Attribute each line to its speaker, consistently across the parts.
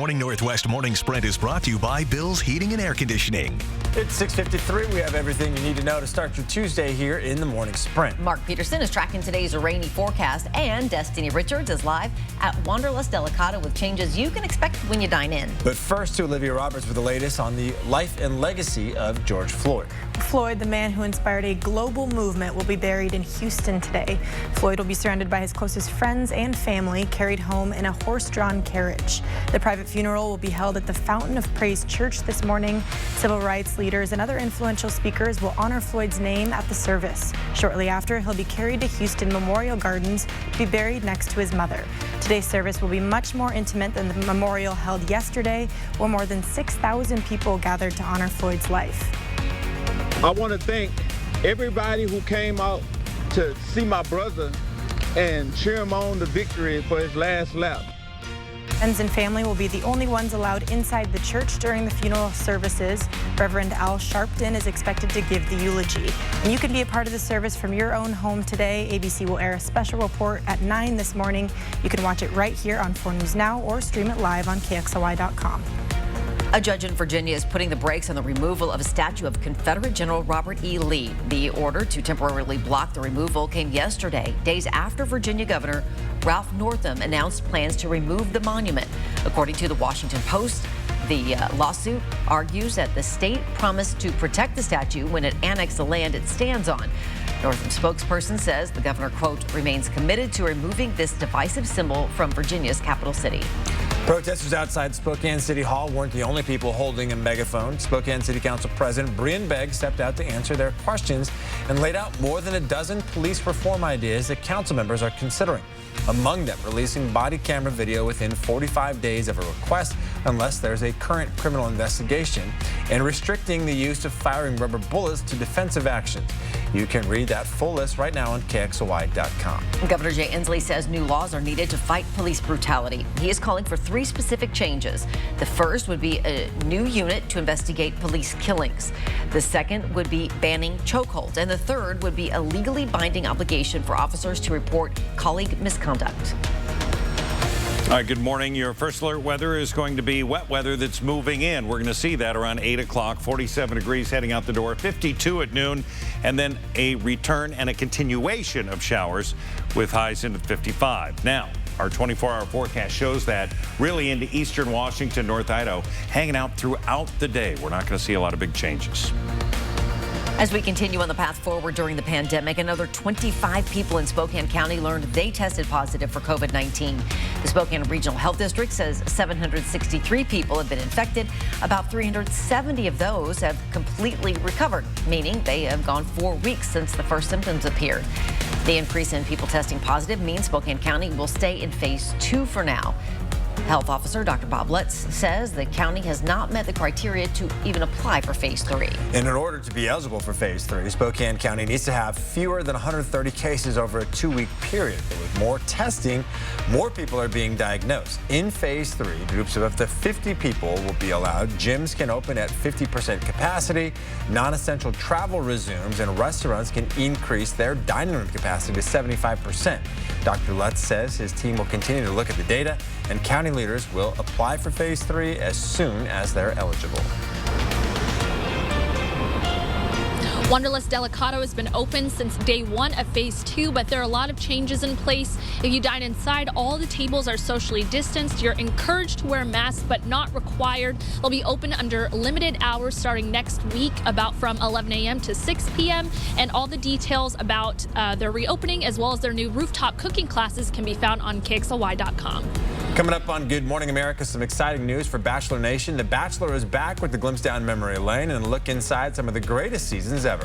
Speaker 1: Morning Northwest Morning Sprint is brought to you by Bill's Heating and Air Conditioning.
Speaker 2: It's 6:53. We have everything you need to know to start your Tuesday here in the Morning Sprint.
Speaker 3: Mark Peterson is tracking today's rainy forecast, and Destiny Richards is live at Wanderlust Delicata with changes you can expect when you dine in.
Speaker 2: But first to Olivia Roberts with the latest on the life and legacy of George Floyd.
Speaker 4: Floyd, the man who inspired a global movement, will be buried in Houston today. Floyd will be surrounded by his closest friends and family, carried home in a horse-drawn carriage. The private funeral will be held at the Fountain of Praise Church this morning. Civil rights leaders and other influential speakers will honor Floyd's name at the service. Shortly after, he'll be carried to Houston Memorial Gardens to be buried next to his mother. Today's service will be much more intimate than the memorial held yesterday, where more than 6,000 people gathered to honor Floyd's life.
Speaker 5: I want to thank everybody who came out to see my brother and cheer him on the victory for his last lap.
Speaker 4: Friends and family will be the only ones allowed inside the church during the funeral services. Reverend Al Sharpton is expected to give the eulogy. And you can be a part of the service from your own home today. ABC will air a special report at 9 this morning. You can watch it right here on 4 News Now or stream it live on KXLY.com.
Speaker 3: A judge in Virginia is putting the brakes on the removal of a statue of Confederate General Robert E. Lee. The order to temporarily block the removal came yesterday, days after Virginia Governor Ralph Northam announced plans to remove the monument. According to the Washington Post, the lawsuit argues that the state promised to protect the statue when it annexed the land it stands on. Northam's spokesperson says the governor, quote, remains committed to removing this divisive symbol from Virginia's capital city.
Speaker 2: Protesters outside Spokane City Hall weren't the only people holding a megaphone. Spokane City Council President Brian Begg stepped out to answer their questions and laid out more than a dozen police reform ideas that council members are considering. Among them, releasing body camera video within 45 days of a request unless there's a current criminal investigation, and restricting the use of firing rubber bullets to defensive actions. You can read that full list right now on KXLY.com.
Speaker 3: Governor Jay Inslee says new laws are needed to fight police brutality. He is calling for 3 specific changes. The first would be a new unit to investigate police killings. The second would be banning chokeholds. And the third would be a legally binding obligation for officers to report colleague misconduct.
Speaker 6: All right, good morning. Your first alert weather is going to be wet weather that's moving in. We're going to see that around 8 o'clock, 47 degrees heading out the door, 52 at noon, and then a return and a continuation of showers with highs into 55. Now, our 24-hour forecast shows that really into eastern Washington, North Idaho, hanging out throughout the day. We're not going to see a lot of big changes.
Speaker 3: As we continue on the path forward during the pandemic, another 25 people in Spokane County learned they tested positive for COVID-19. The Spokane Regional Health District says 763 people have been infected. About 370 of those have completely recovered, meaning they have gone 4 weeks since the first symptoms appeared. The increase in people testing positive means Spokane County will stay in phase 2 for now. Health Officer Dr. Bob Lutz says the county has not met the criteria to even apply for phase 3.
Speaker 2: And in order to be eligible for phase 3, Spokane County needs to have fewer than 130 cases over a 2-week period. But with more testing, more people are being diagnosed. In phase 3, groups of up to 50 people will be allowed. Gyms can open at 50% capacity. Non-essential travel resumes, and restaurants can increase their dining room capacity to 75%. Dr. Lutz says his team will continue to look at the data, and county leaders will apply for phase 3 as soon as they're eligible.
Speaker 7: Wanderlust Delicata has been open since day 1 of phase 2, but there are a lot of changes in place. If you dine inside, all the tables are socially distanced. You're encouraged to wear masks, but not required. They'll be open under limited hours starting next week, about from 11 a.m. to 6 p.m. And all the details about their reopening, as well as their new rooftop cooking classes, can be found on KXLY.com.
Speaker 2: Coming up on Good Morning America, some exciting news for Bachelor Nation. The Bachelor is back with the glimpse down memory lane and a look inside some of the greatest seasons ever.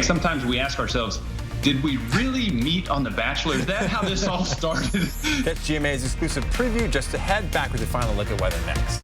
Speaker 8: Sometimes we ask ourselves, did we really meet on The Bachelor? Is that how this all started?
Speaker 2: That's GMA's exclusive preview just ahead. Back with your final look at weather next.